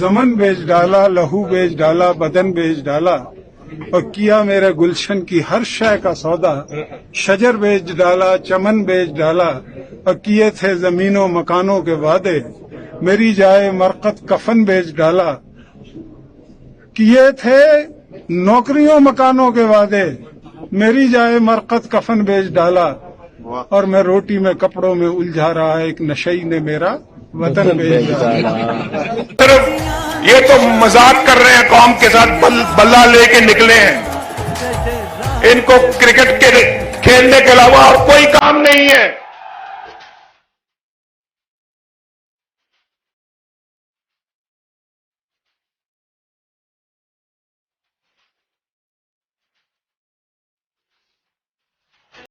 जमन बेच डाला, लहू बेच डाला, बदन बेच डाला और किया मेरे गुलशन की हर शय का सौदा। शजर बेच डाला, चमन बेच डाला और किए थे जमीनों मकानों के वादे। मेरी जाए मरकत कफन बेच डाला, किए थे नौकरियों मकानों के वादे। मेरी जाए मरकत कफन बेच डाला और मैं रोटी में कपड़ों में उलझा रहा है, एक नशई ने मेरा वतन बेच डाला। सिर्फ ये तो मजाक कर रहे हैं, कौम के साथ बल्ला लेके निकले हैं। इनको क्रिकेट के खेलने के अलावा और कोई काम नहीं है।